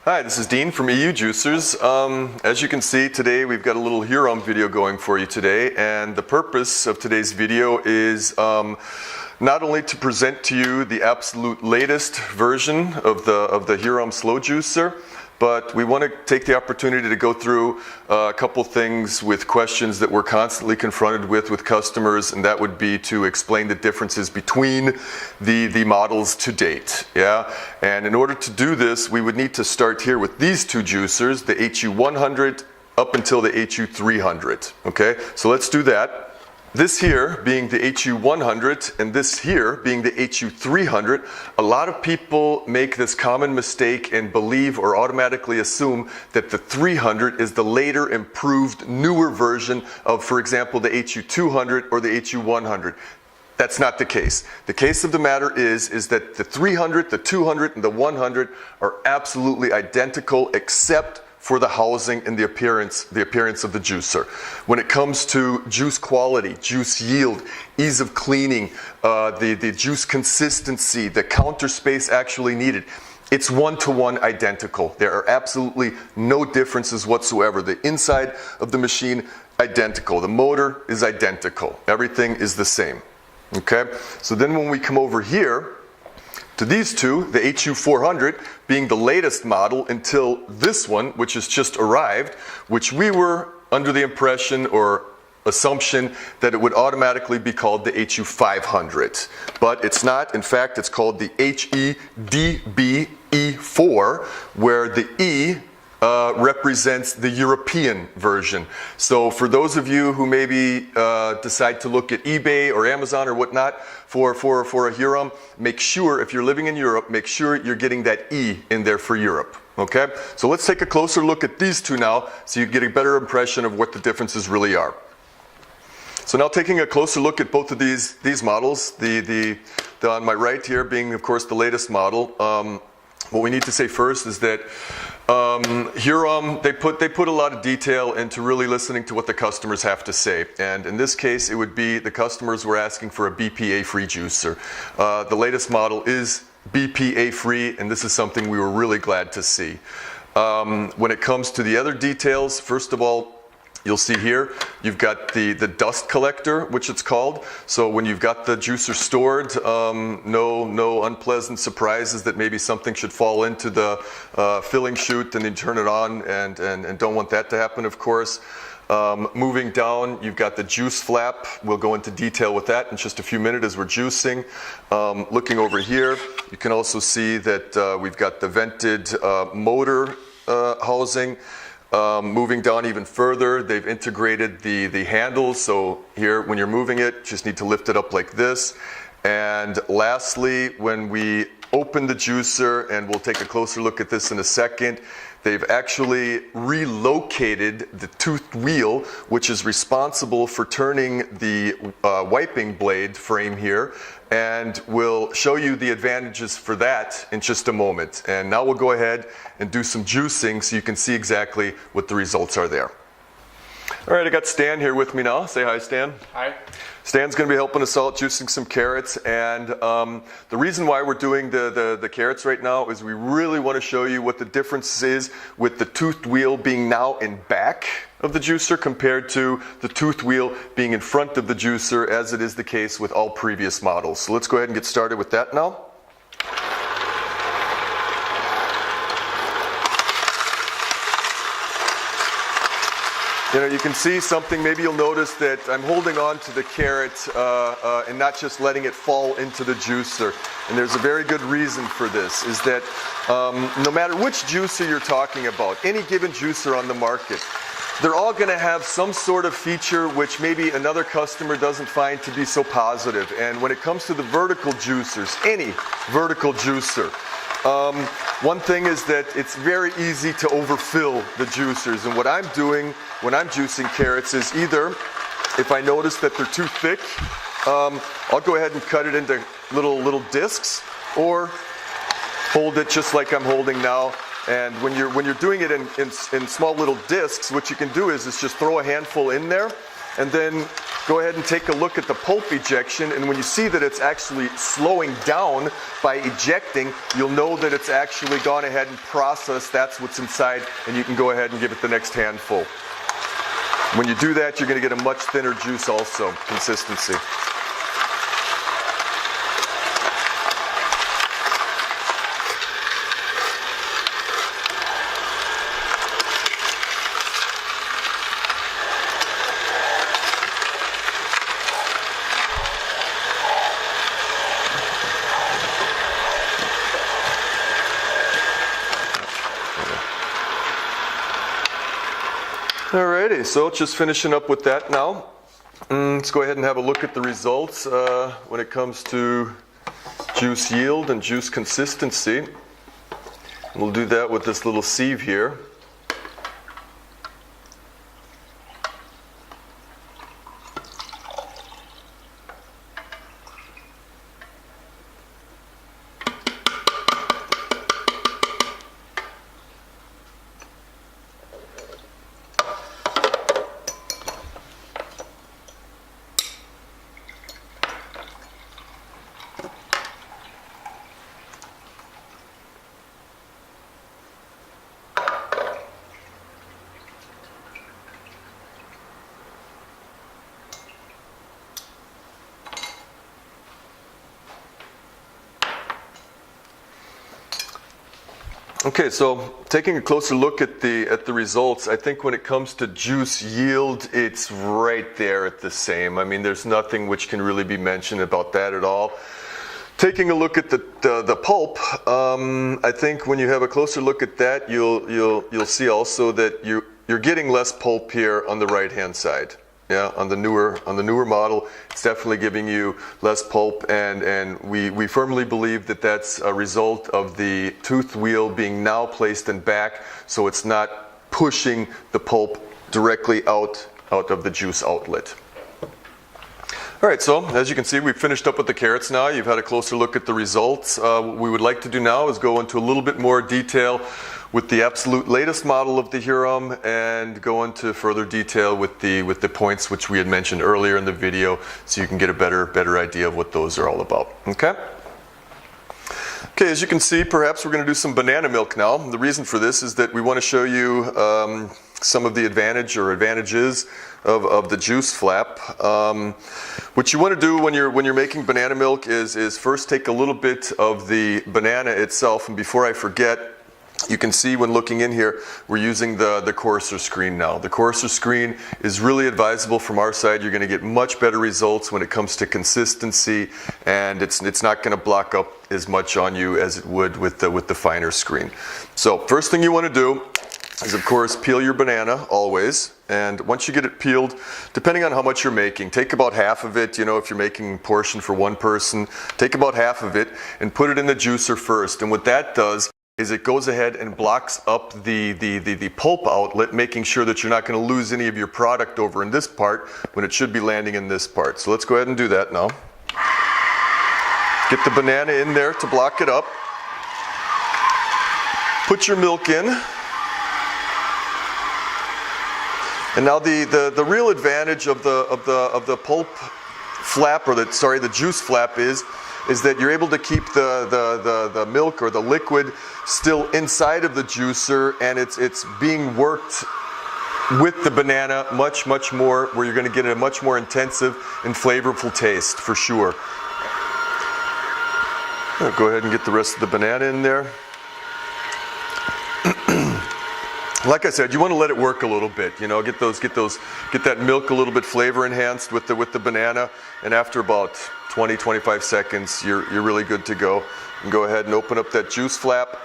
Hi, this is Dean from EU Juicers. As you can see today, we've got a little Hurom video going for you today, and the purpose of today's video is not only to present to you the absolute latest version of the Hurom slow juicer, but we want to take the opportunity to go through a couple things with questions that we're constantly confronted with customers, and that would be to explain the differences between the models to date. Yeah, and in order to do this, we would need to start here with these two juicers, the HU-100 up until the HU-300. Okay, so let's do that. This here being the HU-100 and this here being the HU-300, a lot of people make this common mistake and believe or automatically assume that the 300 is the later improved newer version of, for example, the HU-200 or the HU-100. That's not the case. The case of the matter is that the 300, the 200, and the 100 are absolutely identical except for the housing and the appearance of the juicer. When it comes to juice quality, juice yield, ease of cleaning, the juice consistency, the counter space actually needed, it's one-to-one identical. There are absolutely no differences whatsoever. The inside of the machine, identical. The motor is identical. Everything is the same. Okay? So then when we come over here to these two, the HU-400 being the latest model until this one, which has just arrived, which we were under the impression or assumption that it would automatically be called the HU-500. But it's not. In fact, it's called the HE-DBE04, where the E represents the European version. So for those of you who maybe decide to look at eBay or Amazon or whatnot for a Hurom, make sure, if you're living in Europe, make sure you're getting that E in there for Europe. Okay? So let's take a closer look at these two now so you get a better impression of what the differences really are. So now taking a closer look at both of these models, the on my right here being, of course, the latest model. What we need to say first is that Hurom, they put a lot of detail into really listening to what the customers have to say. And in this case, it would be the customers were asking for a BPA-free juicer. The latest model is BPA-free, and this is something we were really glad to see. When it comes to the other details, first of all, you'll see here, you've got the dust collector, which it's called. So when you've got the juicer stored, no unpleasant surprises that maybe something should fall into the filling chute and then turn it on, and don't want that to happen, of course. Moving down, you've got the juice flap. We'll go into detail with that in just a few minutes as we're juicing. Looking over here, you can also see that we've got the vented motor housing. Moving down even further, they've integrated the handles. So here, when you're moving it, you just need to lift it up like this. And lastly, when we open the juicer, and we'll take a closer look at this in a second, they've actually relocated the toothed wheel, which is responsible for turning the wiping blade frame here, and we'll show you the advantages for that in just a moment. And now we'll go ahead and do some juicing so you can see exactly what the results are there. All right, I got Stan here with me now. Say hi, Stan. Hi. Stan's going to be helping us out juicing some carrots, and the reason why we're doing the carrots right now is we really want to show you what the difference is with the toothed wheel being now in back of the juicer compared to the toothed wheel being in front of the juicer, as it is the case with all previous models. So let's go ahead and get started with that now. You know, you can see something, maybe you'll notice that I'm holding on to the carrot and not just letting it fall into the juicer. And there's a very good reason for this, is that no matter which juicer you're talking about, any given juicer on the market, they're all going to have some sort of feature which maybe another customer doesn't find to be so positive. And when it comes to the vertical juicers, any vertical juicer, one thing is that it's very easy to overfill the juicers, and what I'm doing when I'm juicing carrots is either, if I notice that they're too thick, I'll go ahead and cut it into little discs, or hold it just like I'm holding now. And when you're doing it in small little discs, what you can do is just throw a handful in there, and then go ahead and take a look at the pulp ejection, and when you see that it's actually slowing down by ejecting, you'll know that it's actually gone ahead and processed. That's what's inside, and you can go ahead and give it the next handful. When you do that, you're going to get a much thinner juice also, consistency. Alrighty, so just finishing up with that now. Let's go ahead and have a look at the results when it comes to juice yield and juice consistency. We'll do that with this little sieve here. Okay, so taking a closer look at the results, I think when it comes to juice yield, it's right there at the same. I mean, there's nothing which can really be mentioned about that at all. Taking a look at the pulp, I think when you have a closer look at that, you'll see also that you're getting less pulp here on the right hand side. Yeah, on the newer model, it's definitely giving you less pulp, and we firmly believe that that's a result of the tooth wheel being now placed in back, so it's not pushing the pulp directly out of the juice outlet. All right, so as you can see, we've finished up with the carrots now. You've had a closer look at the results. What we would like to do now is go into a little bit more detail with the absolute latest model of the Hurom, and go into further detail with the points which we had mentioned earlier in the video, so you can get a better idea of what those are all about. Okay? Okay, as you can see, perhaps we're going to do some banana milk now. The reason for this is that we want to show you some of the advantages of the juice flap. What you want to do when you're making banana milk is first take a little bit of the banana itself, and before I forget, you can see when looking in here, we're using the coarser screen now. The coarser screen is really advisable from our side. You're going to get much better results when it comes to consistency, and it's not going to block up as much on you as it would with the finer screen. So first thing you want to do is, of course, peel your banana always. And once you get it peeled, depending on how much you're making, take about half of it. You know, if you're making a portion for one person, take about half of it and put it in the juicer first. And what that does is it goes ahead and blocks up the pulp outlet, making sure that you're not going to lose any of your product over in this part when it should be landing in this part. So let's go ahead and do that now. Get the banana in there to block it up. Put your milk in. And now the real advantage of the pulp flap, or the juice flap is that you're able to keep the milk or the liquid still inside of the juicer, and it's being worked with the banana much more, where you're going to get a much more intensive and flavorful taste for sure. I'll go ahead and get the rest of the banana in there. Like I said, you want to let it work a little bit. You know, get that milk a little bit flavor enhanced with the banana, and after about 20-25 seconds, you're really good to go. And go ahead and open up that juice flap.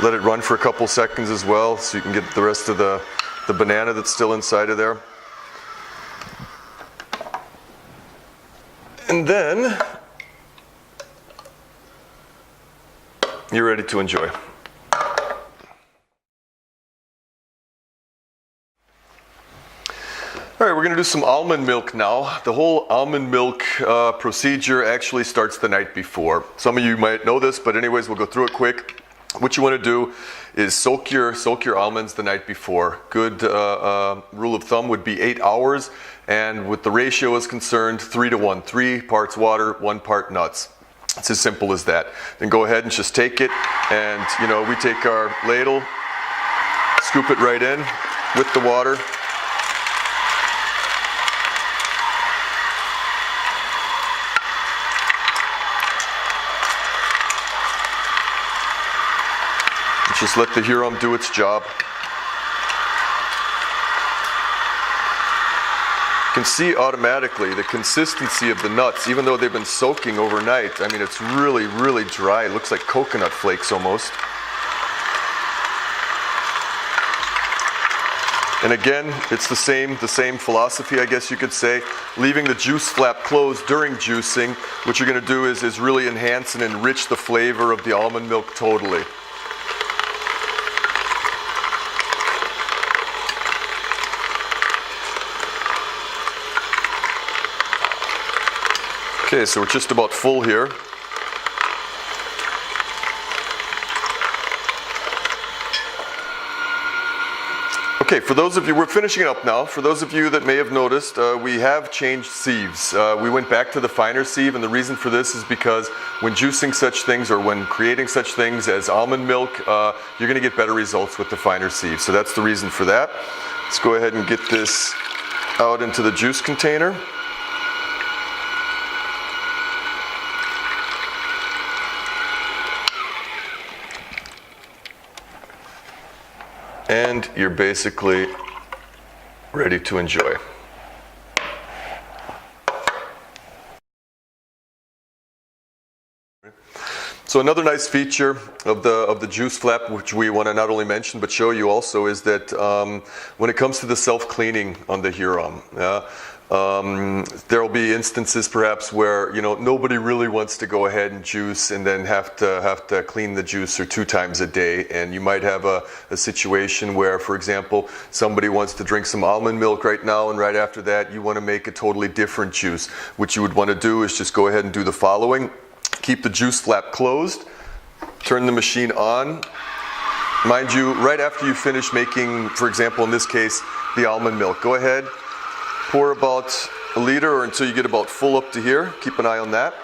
Let it run for a couple seconds as well, so you can get the rest of the banana that's still inside of there. And then you're ready to enjoy. All right, we're going to do some almond milk now. The whole almond milk procedure actually starts the night before. Some of you might know this, but anyways, we'll go through it quick. What you want to do is soak your almonds the night before. Good rule of thumb would be 8 hours, and with the ratio is concerned, 3 to 1. 3 parts water, 1 part nuts. It's as simple as that. Then go ahead and just take it, and we take our ladle, scoop it right in with the water. Just let the Hurom do its job. You can see automatically the consistency of the nuts, even though they've been soaking overnight. I mean, it's really, really dry. It looks like coconut flakes almost. And again, it's the same philosophy, I guess you could say. Leaving the juice flap closed during juicing, what you're going to do is really enhance and enrich the flavor of the almond milk totally. Okay, so we're just about full here. Okay, for those of you, we're finishing up now. For those of you that may have noticed, we have changed sieves. We went back to the finer sieve, and the reason for this is because when juicing such things or when creating such things as almond milk, you're going to get better results with the finer sieve. So that's the reason for that. Let's go ahead and get this out into the juice container. And you're basically ready to enjoy. So another nice feature of the juice flap, which we want to not only mention but show you also, is that when it comes to the self-cleaning on the Hurom, there will be instances perhaps where nobody really wants to go ahead and juice and then have to clean the juicer 2 times a day, and you might have a situation where, for example, somebody wants to drink some almond milk right now, and right after that you want to make a totally different juice. What you would want to do is just go ahead and do the following. Keep the juice flap closed, turn the machine on. Mind you, right after you finish making, for example in this case, the almond milk, go ahead, pour about 1 liter or until you get about full up to here. Keep an eye on that.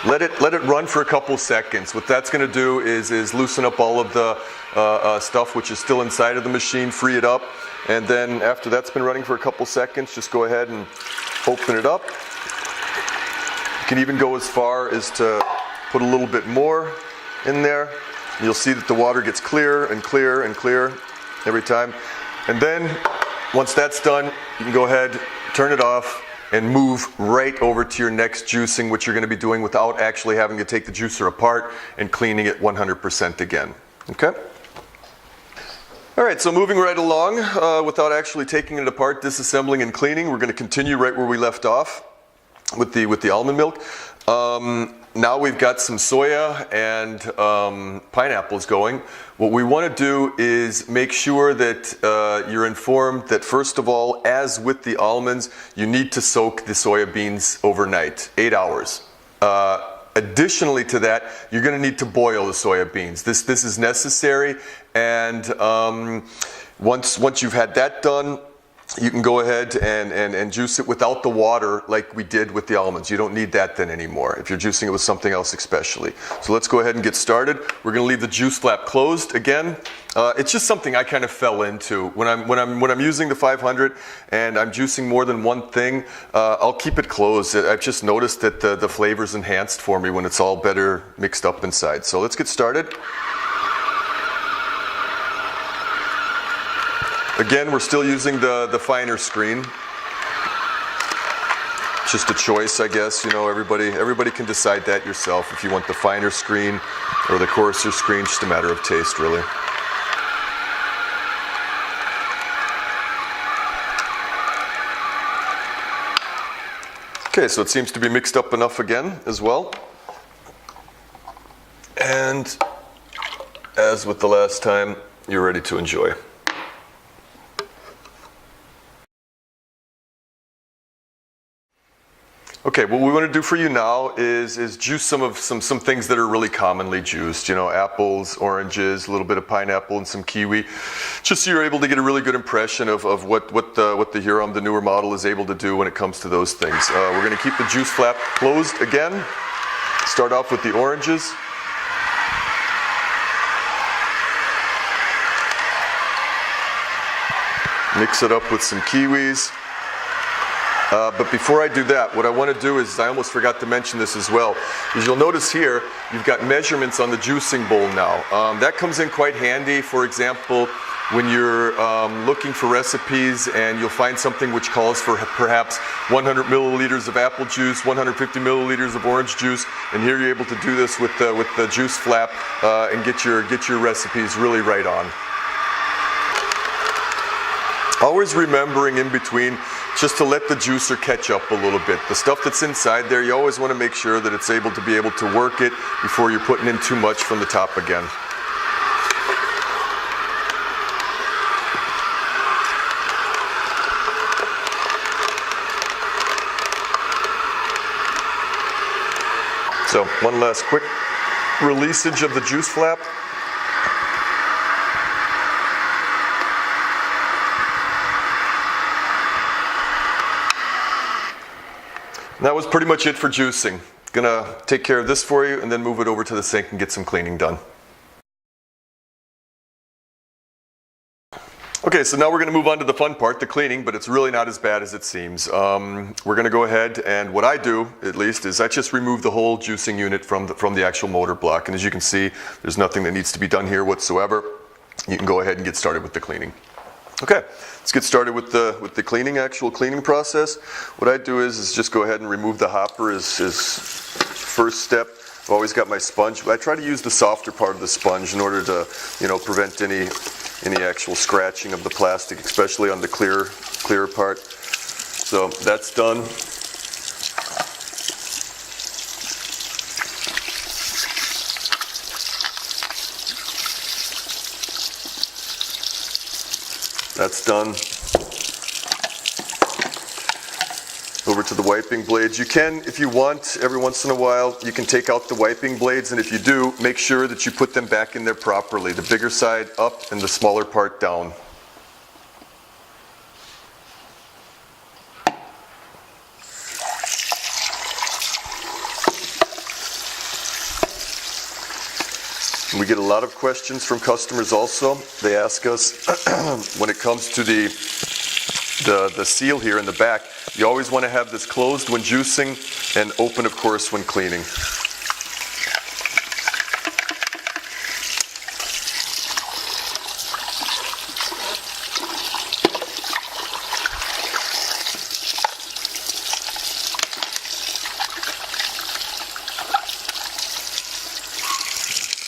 Let it run for a couple seconds. What that's going to do is loosen up all of the stuff which is still inside of the machine, free it up, and then after that's been running for a couple seconds, just go ahead and open it up. You can even go as far as to put a little bit more in there. You'll see that the water gets clearer and clearer and clearer every time. And then once that's done, you can go ahead, turn it off, and move right over to your next juicing, which you're going to be doing without actually having to take the juicer apart and cleaning it 100% again. Okay? All right, so moving right along, without actually taking it apart, disassembling and cleaning, we're going to continue right where we left off with the almond milk. Now we've got some soya and pineapples going. What we want to do is make sure that you're informed that, first of all, as with the almonds, you need to soak the soya beans overnight, 8 hours. Additionally to that, you're going to need to boil the soya beans. This is necessary, and once you've had that done, you can go ahead and juice it without the water like we did with the almonds. You don't need that then anymore if you're juicing it with something else especially. So let's go ahead and get started. We're going to leave the juice flap closed again. It's just something I kind of fell into. When I'm using the 500 and I'm juicing more than one thing, I'll keep it closed. I've just noticed that the flavor's enhanced for me when it's all better mixed up inside. So let's get started. Again, we're still using the finer screen. Just a choice, I guess. Everybody can decide that yourself if you want the finer screen or the coarser screen. Just a matter of taste, really. Okay, so it seems to be mixed up enough again as well. And as with the last time, you're ready to enjoy. Okay, what we want to do for you now is juice some things that are really commonly juiced. You know, apples, oranges, a little bit of pineapple, and some kiwi, just so you're able to get a really good impression of what the Hurom, the newer model, is able to do when it comes to those things. We're going to keep the juice flap closed again. Start off with the oranges. Mix it up with some kiwis. But before I do that, what I want to do is, I almost forgot to mention this as well, is you'll notice here, you've got measurements on the juicing bowl now. That comes in quite handy, for example, when you're looking for recipes and you'll find something which calls for perhaps 100 milliliters of apple juice, 150 milliliters of orange juice, and here you're able to do this with the juice flap and get your recipes really right on. Always remembering in between just to let the juicer catch up a little bit. The stuff that's inside there, you always want to make sure that it's able to work it before you're putting in too much from the top again. So one last quick releasage of the juice flap. And that was pretty much it for juicing. Gonna take care of this for you and then move it over to the sink and get some cleaning done. Okay, so now we're going to move on to the fun part, the cleaning, but it's really not as bad as it seems. We're going to go ahead, and what I do, at least, is I just remove the whole juicing unit from the actual motor block. And as you can see, there's nothing that needs to be done here whatsoever. You can go ahead and get started with the cleaning. Okay, let's get started with the cleaning, actual cleaning process. What I do is just go ahead and remove the hopper as first step. I've always got my sponge. I try to use the softer part of the sponge in order to, prevent any actual scratching of the plastic, especially on the clear part. So that's done. That's done. Over to the wiping blades. You can, if you want, every once in a while, you can take out the wiping blades, and if you do, make sure that you put them back in there properly. The bigger side up and the smaller part down. We get a lot of questions from customers also. They ask us when it comes to the seal here in the back, you always want to have this closed when juicing and open, of course, when cleaning.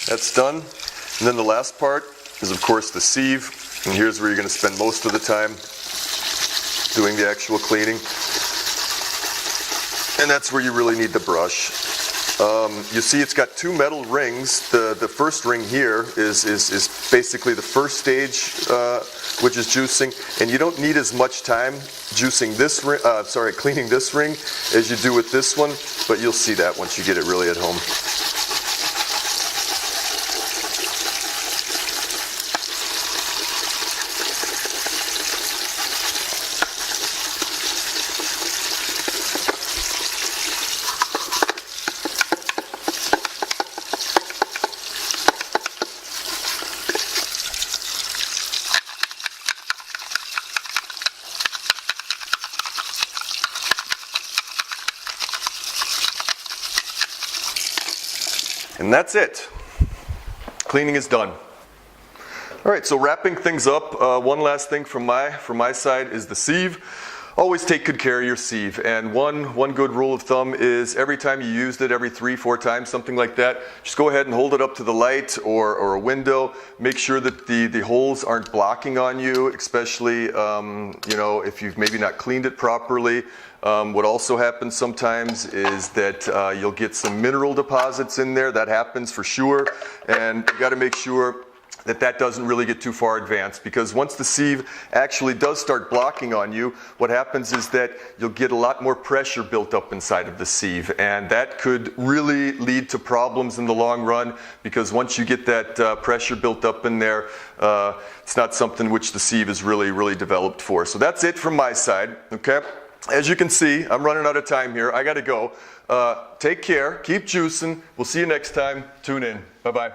That's done. And then the last part is, of course, the sieve. And here's where you're going to spend most of the time doing the actual cleaning. And that's where you really need the brush. You see it's got two metal rings. The first ring here is basically the first stage, which is juicing. And you don't need as much time juicing this ring, cleaning this ring as you do with this one. But you'll see that once you get it really at home. And that's it. Cleaning is done. All right, so wrapping things up, one last thing from my side is the sieve. Always take good care of your sieve. And one good rule of thumb is every time you used it, every 3-4 times, something like that, just go ahead and hold it up to the light or a window. Make sure that the holes aren't blocking on you, especially if you've maybe not cleaned it properly. What also happens sometimes is that you'll get some mineral deposits in there. That happens for sure. And you got to make sure that doesn't really get too far advanced, because once the sieve actually does start blocking on you, what happens is that you'll get a lot more pressure built up inside of the sieve, and that could really lead to problems in the long run, because once you get that pressure built up in there, it's not something which the sieve is really developed for. So that's it from my side, okay? As you can see, I'm running out of time here. I gotta go. Take care, keep juicing. We'll see you next time. Tune in. Bye-bye.